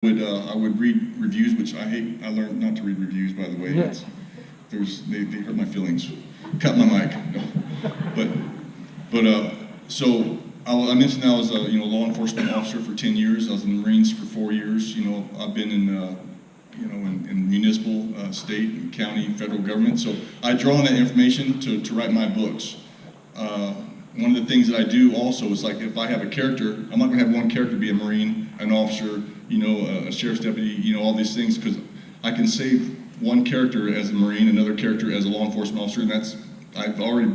I would read reviews, which I hate. I learned not to read reviews, by the way. Yeah. They hurt my feelings. Cut my mic. No. So I mentioned I was a law enforcement officer for 10 years. I was in the Marines for 4 years. I've been in municipal, state, and county, federal government. So I draw on that information to write my books. One of the things that I do also is, like, if I have a character, I'm not going to have one character be a Marine, an officer, a sheriff's deputy, all these things, because I can save one character as a Marine, another character as a law enforcement officer, and I've already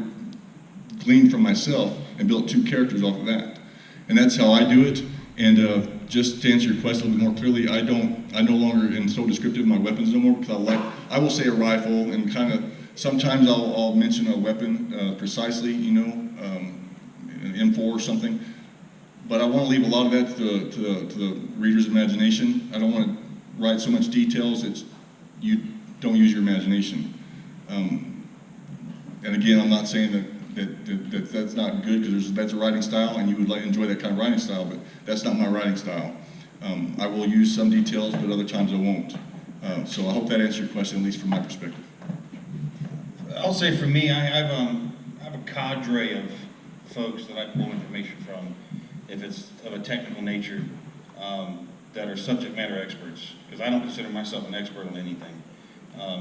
gleaned from myself and built 2 characters off of that. And that's how I do it. And just to answer your question a little bit more clearly, I no longer am so descriptive of my weapons no more, because I will say a rifle, and kind of sometimes I'll mention a weapon precisely, an M4 or something. But I want to leave a lot of that to the reader's imagination. I don't want to write so much details that you don't use your imagination. And again, I'm not saying that's not good, because that's a writing style, and you would enjoy that kind of writing style, but that's not my writing style. I will use some details, but other times I won't. So I hope that answers your question, at least from my perspective. I'll say for me, I have a cadre of folks that I pull information from, if it's of a technical nature, that are subject matter experts, because I don't consider myself an expert on anything.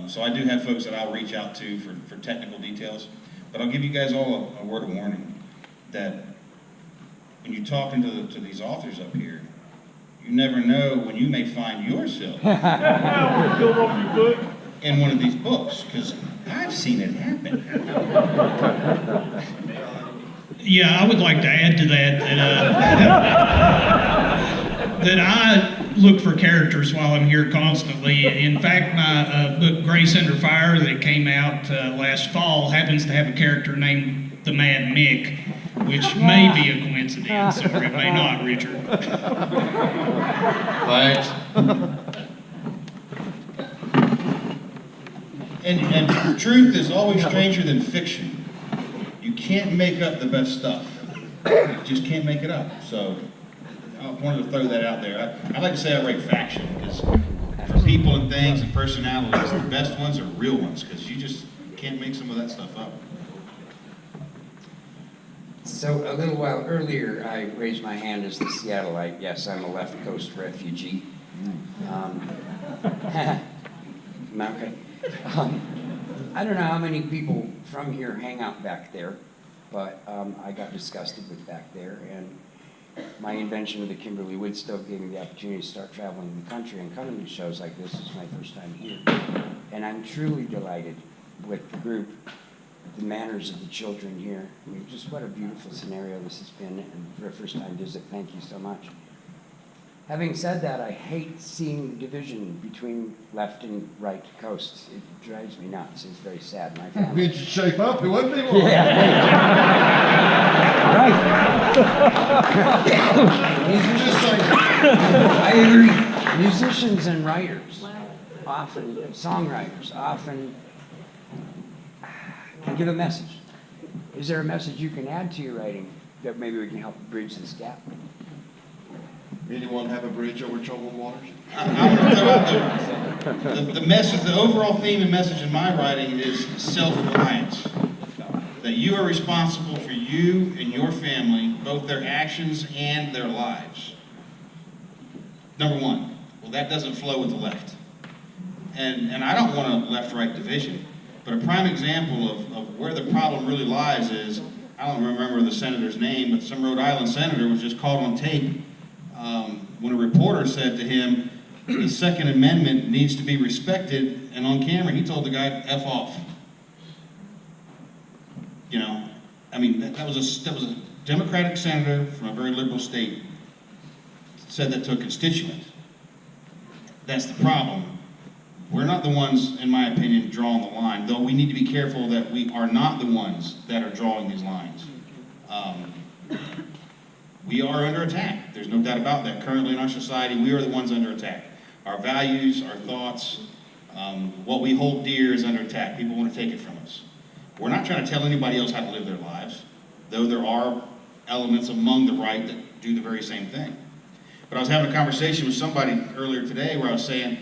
So I do have folks that I'll reach out to for technical details, but I'll give you guys all a word of warning that when you're talking to these authors up here, you never know when you may find yourself in one of these books, because I've seen it happen. Yeah, I would like to add to that that I look for characters while I'm here constantly. In fact, my book Grace Under Fire that came out last fall happens to have a character named the Mad Mick, which may be a coincidence, or it may not, Richard. Thanks. And truth is always stranger than fiction. You can't make up the best stuff. You just can't make it up. So I wanted to throw that out there. I like to say I rate faction, because for people and things and personalities, the best ones are real ones, because you just can't make some of that stuff up. So a little while earlier, I raised my hand as the Seattleite. Yes, I'm a left coast refugee. Okay. I don't know how many people from here hang out back there, but I got disgusted with back there, and my invention of the Kimberly Wood Stove gave me the opportunity to start traveling the country and coming to shows like this. This is my first time here, and I'm truly delighted with the group, the manners of the children here. I mean, just what a beautiful scenario this has been, and for a first-time visit, thank you so much. Having said that, I hate seeing the division between left and right coasts. It drives me nuts. It's very sad. My family. We should shape up. It wouldn't be long. Yeah. I agree. Musicians and writers, often songwriters, often can give a message. Is there a message you can add to your writing that maybe we can help bridge this gap? Anyone have a bridge over troubled waters? I want to throw out the message, the overall theme and message in my writing is self-reliance. That you are responsible for you and your family, both their actions and their lives. Number one. Well, that doesn't flow with the left. And I don't want a left-right division, but a prime example of where the problem really lies is, I don't remember the senator's name, but some Rhode Island senator was just caught on tape when a reporter said to him, the Second Amendment needs to be respected, and on camera he told the guy, F off. I mean, that was a Democratic senator from a very liberal state, said that to a constituent. That's the problem. We're not the ones, in my opinion, drawing the line, though we need to be careful that we are not the ones that are drawing these lines. We are under attack. There's no doubt about that. Currently in our society, we are the ones under attack. Our values, our thoughts, what we hold dear is under attack. People want to take it from us. We're not trying to tell anybody else how to live their lives, though there are elements among the right that do the very same thing. But I was having a conversation with somebody earlier today where I was saying,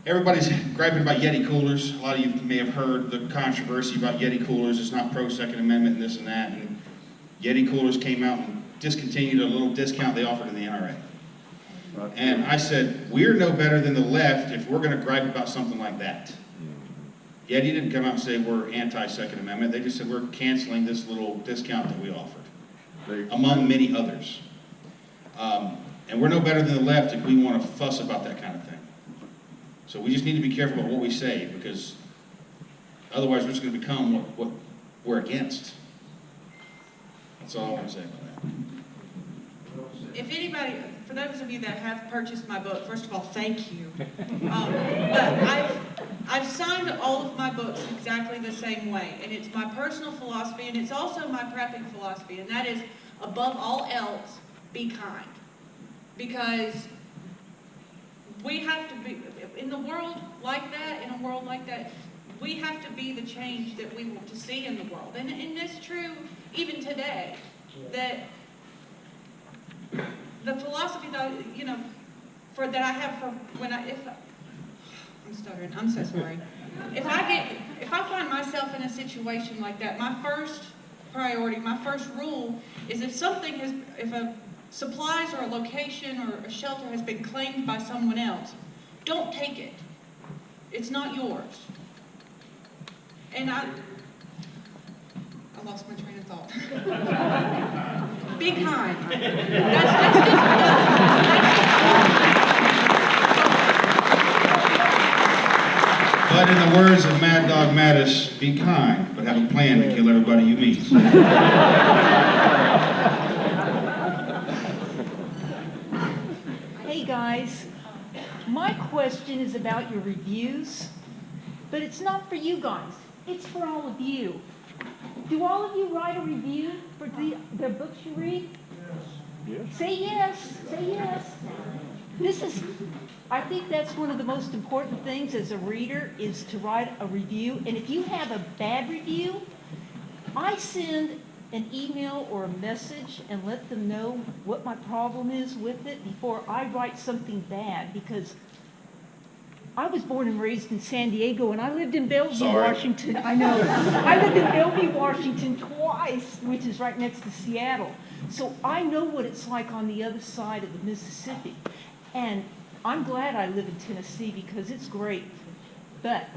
everybody's griping about Yeti coolers. A lot of you may have heard the controversy about Yeti coolers. It's not pro-Second Amendment and this and that. And Yeti coolers came out and discontinued a little discount they offered in the NRA. And I said, we're no better than the left if we're going to gripe about something like that. Yeti didn't come out and say we're anti-Second Amendment. They just said we're canceling this little discount that we offered, among many others. And we're no better than the left if we want to fuss about that kind of thing. So we just need to be careful about what we say, because otherwise we're just going to become what we're against. That's all I want to say about that. If anybody, for those of you that have purchased my book, first of all, thank you. But I've signed all of my books exactly the same way, and it's my personal philosophy, and it's also my prepping philosophy, and that is, above all else, be kind. Because we have to be, in a world like that, we have to be the change that we want to see in the world. And it's true even today, that the philosophy that, that I have for when I'm stuttering, I'm so sorry. If I find myself in a situation like that, my first priority, my first rule is if a supplies or a location or a shelter has been claimed by someone else, don't take it. It's not yours. And I lost my train of thought. Be kind. But in the words of Mad Dog Mattis, be kind, but have a plan to kill everybody you meet. Hey guys, my question is about your reviews, but it's not for you guys, it's for all of you. Do all of you write a review for the books you read? Yes. Say yes, say yes. I think that's one of the most important things as a reader, is to write a review. And if you have a bad review, I send an email or a message and let them know what my problem is with it before I write something bad, because I was born and raised in San Diego, and I lived in Bellevue, Washington. I know. I lived in Bellevue, Washington twice, which is right next to Seattle. So I know what it's like on the other side of the Mississippi. And I'm glad I live in Tennessee, because it's great. But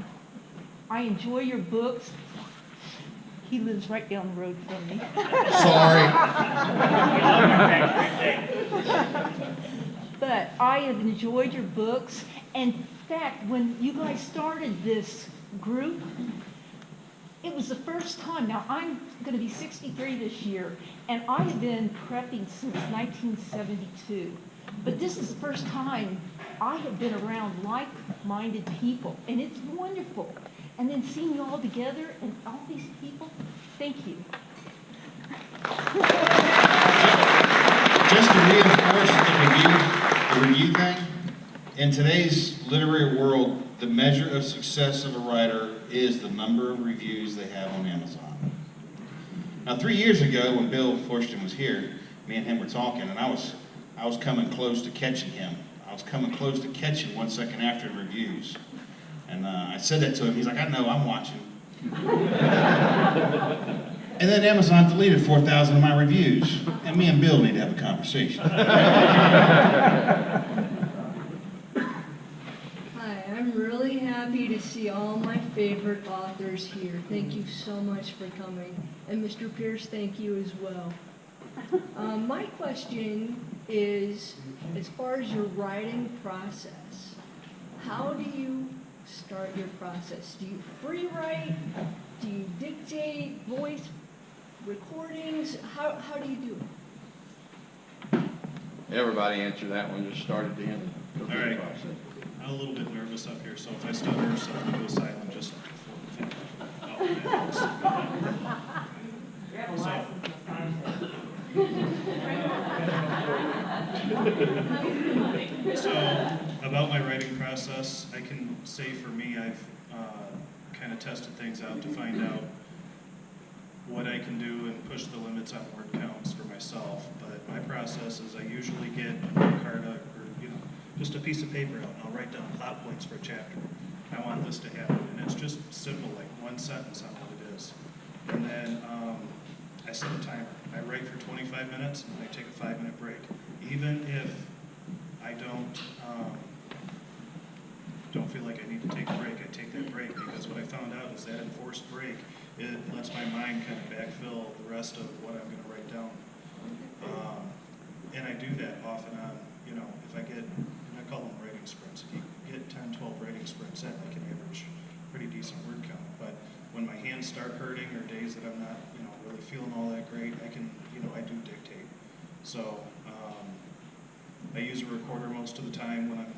I enjoy your books. He lives right down the road from me. Sorry. But I have enjoyed your books. And in fact, when you guys started this group, it was the first time. Now, I'm going to be 63 this year, and I have been prepping since 1972. But this is the first time I have been around like-minded people, and it's wonderful. And then seeing you all together and all these people, thank you. Just to reinforce the review thing, in today's literary world, the measure of success of a writer is the number of reviews they have on Amazon. Now, 3 years ago, when Bill Forston was here, me and him were talking, and I was coming close to catching him. I was coming close to catching 1 second after the reviews. And I said that to him. He's like, I know, I'm watching. And then Amazon deleted 4,000 of my reviews. And me and Bill need to have a conversation. Hi, I'm really happy to see all my favorite authors here. Thank you so much for coming. And Mr. Pierce, thank you as well. My question is, as far as your writing process, how do you start your process? Do you free write? Do you dictate, voice recordings? How do you do it? Everybody answer that one, just start at the end. Go through All the right. process. I'm a little bit nervous up here, so if I stutter or something, go silent just So, about my writing process, I can say for me, I've kind of tested things out to find out what I can do and push the limits on word counts for myself. But my process is I usually get a card or just a piece of paper out, and I'll write down plot points for a chapter. I want this to happen, and it's just simple, like one sentence on what it is. And then I set a timer. I write for 25 minutes, and I take a 5-minute break. Even if I don't feel like I need to take a break, I take that break, because what I found out is that enforced break, it lets my mind kind of backfill the rest of what I'm going to write down. And I do that off and on. If I get, and I call them writing sprints, if you get 10, 12 writing sprints in, I can average pretty decent word count. But when my hands start hurting or days that I'm not, really feeling all that great, I can, I do dictate. So I use a recorder most of the time when I'm,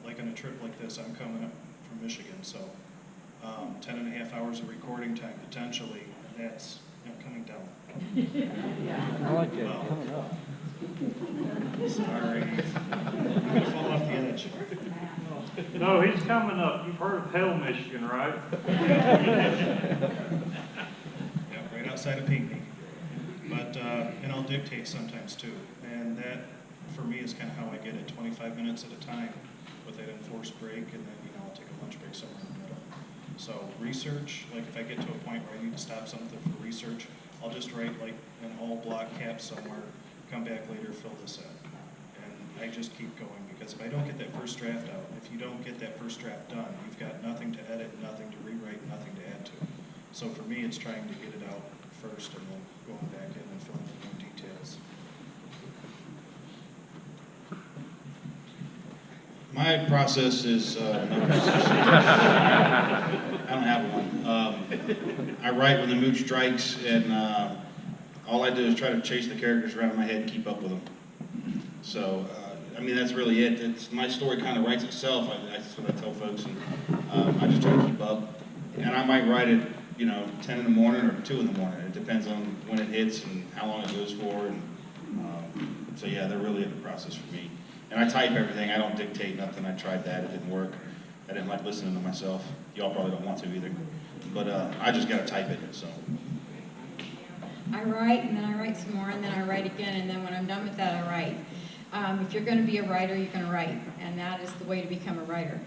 like on a trip like this, I'm coming up from Michigan, so 10.5 hours of recording time potentially, and that's coming down. I like that. Well, Coming up. sorry, I'm gonna fall off the edge. No, he's coming up. You've heard of Hell, Michigan, right? Yeah, right outside of Pinckney. But, and I'll dictate sometimes too. And that, for me, is kind of how I get it, 25 minutes at a time with that enforced break, and then, I'll take a lunch break somewhere in the middle. So research, like if I get to a point where I need to stop something for research, I'll just write like an all block cap somewhere, come back later, fill this in. And I just keep going, because if I don't get that first draft out, if you don't get that first draft done, you've got nothing to edit, nothing to rewrite, nothing to add to. So for me, it's trying to get it out first and then going back in and filling in more details. My process is, I don't have one. I write when the mood strikes, and all I do is try to chase the characters around in my head and keep up with them. So, that's really it. It's, my story kind of writes itself. That's what I tell folks, and I just try to keep up. And I might write it, 10 in the morning or 2 in the morning. It depends on when it hits and how long it goes for. And so yeah, they're really in the process for me. And I type everything. I don't dictate nothing. I tried that. It didn't work. I didn't like listening to myself. Y'all probably don't want to either. But I just got to type it, so. I write, and then I write some more, and then I write again, and then when I'm done with that, I write. If you're going to be a writer, you're going to write, and that is the way to become a writer.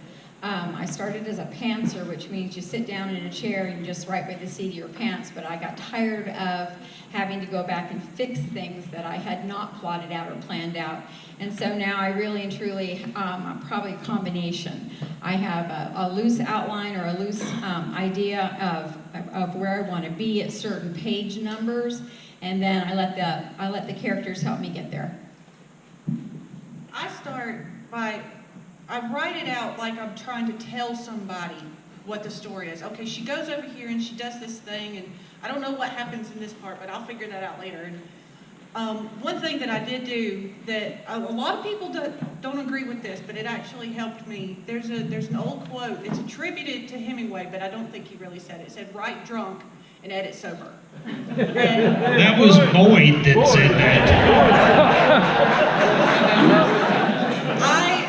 I started as a pantser, which means you sit down in a chair and you just write by the seat of your pants, but I got tired of having to go back and fix things that I had not plotted out or planned out. And so now I really and truly, I'm probably a combination. I have a loose outline or a loose idea of where I want to be at certain page numbers, and then I let the characters help me get there. I start by, I write it out like I'm trying to tell somebody what the story is. Okay, she goes over here and she does this thing, and I don't know what happens in this part, but I'll figure that out later. And one thing that I did do that a lot of people don't agree with this, but it actually helped me. There's an old quote. It's attributed to Hemingway, but I don't think he really said it. It said, "Write drunk and edit sober." That was Boyd that said that.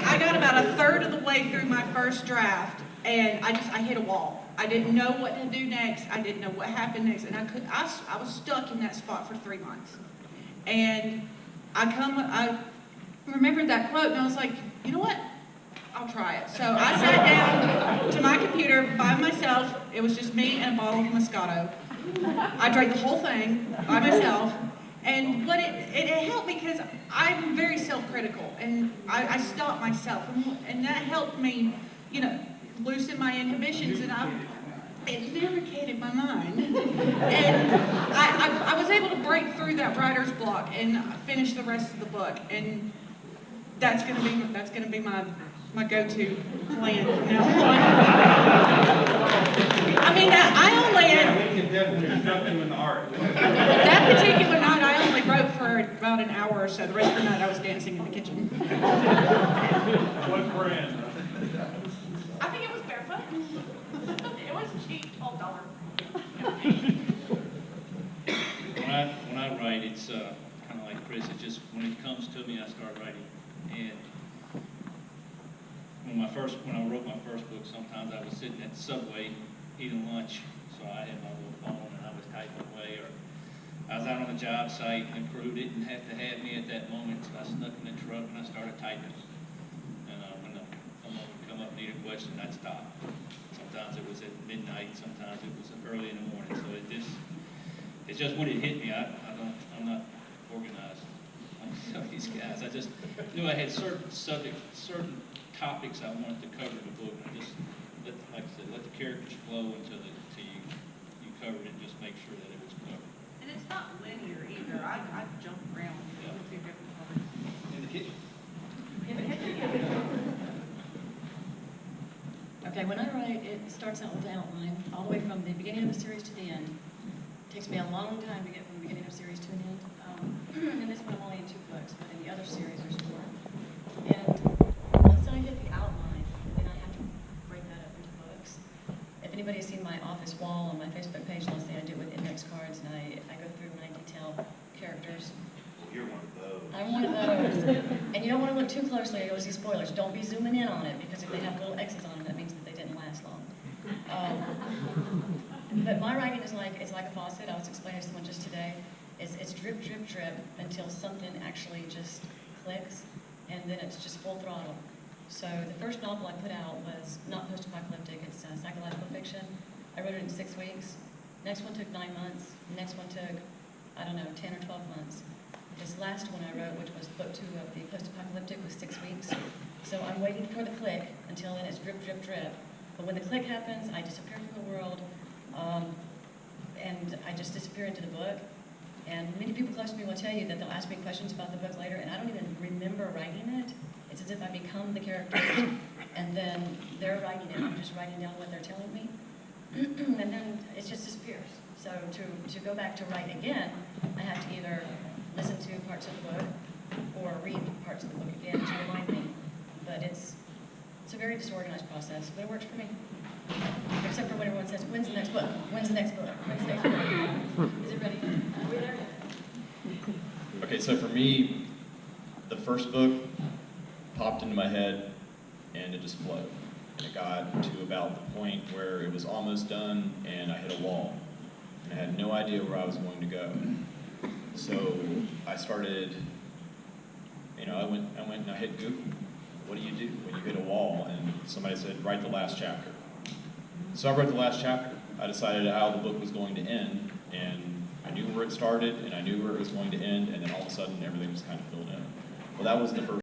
I got about a third of the way through my first draft, and I hit a wall. I didn't know what to do next. I didn't know what happened next, and I was stuck in that spot for 3 months. And I remembered that quote, and I was like, you know what? I'll try it. So I sat down to my computer by myself. It was just me and a bottle of Moscato. I drank the whole thing by myself. And what it helped me, because I'm very self-critical, and I stopped myself, and that helped me, loosen my inhibitions, and it lubricated my mind. And I was able to break through that writer's block and finish the rest of the book, and that's gonna be my go-to plan from now on. I only had, We can definitely instruct you in the art. that particular night I only wrote for about an hour or so. The rest of the night I was dancing in the kitchen. What brand? I think it was Barefoot. It was cheap, $12. When I write, it's kind of like Chris. It just, when it comes to me, I start writing. And when I wrote my first book, sometimes I was sitting at the subway eating lunch, so I had my little phone and I was typing away, or I was out on a job site and the crew didn't have to have me at that moment, so I snuck in the truck and I started typing. And when someone would come up and need a question, I'd stop. Sometimes it was at midnight, sometimes it was early in the morning, so it's just when it hit me, I'm not organized. Some of these guys, I just knew I had certain subjects, certain topics I wanted to cover in the book, and I just, like I said, let the characters flow until you covered it, and just make sure that it was covered. And it's not linear either. I jump around between different parts. In the kitchen. Okay, when I write, it starts out with the outline, all the way from the beginning of the series to the end. It takes me a long time to get from the beginning of the series to the end. In this one, I'm only in 2 books, but in the other series, there's 4. And once I get the outline, then I have to break that up into books. If anybody has seen my office wall on my Facebook page, let's say I do it with index cards, and I go through and I detail characters. You're one of those. I'm one of those. And you don't want to look too closely or you'll see spoilers. Don't be zooming in on it, because if they have little X's on them, that means that they didn't last long. But my writing is it's like a faucet. I was explaining to someone just today. It's drip, drip, drip until something actually just clicks, and then it's just full throttle. So the first novel I put out was not post-apocalyptic, it's psychological fiction. I wrote it in 6 weeks. Next one took 9 months. The next one took, I don't know, 10 or 12 months. This last one I wrote, which was book 2 of the post-apocalyptic, was 6 weeks. So I'm waiting for the click until then it's drip, drip, drip. But when the click happens, I disappear from the world, and I just disappear into the book. And many people close to me will tell you that they'll ask me questions about the book later, and I don't even remember writing it. It's as if I become the character, and then they're writing it. I'm just writing down what they're telling me, and then it just disappears. So to go back to write again, I have to either listen to parts of the book or read parts of the book again to remind me. But it's a very disorganized process, but it works for me. Except for when everyone says, when's the next book? When's the next book? When's the next book? Is it ready? Are we there? Okay, so for me, the first book popped into my head and it just flowed. It got to about the point where it was almost done and I hit a wall. And I had no idea where I was going to go. So I started, I went and I hit Google. What do you do when you hit a wall? And somebody said, write the last chapter. So I wrote the last chapter. I decided how the book was going to end, and I knew where it started, and I knew where it was going to end, and then all of a sudden everything was kind of filled in. Well, that was the first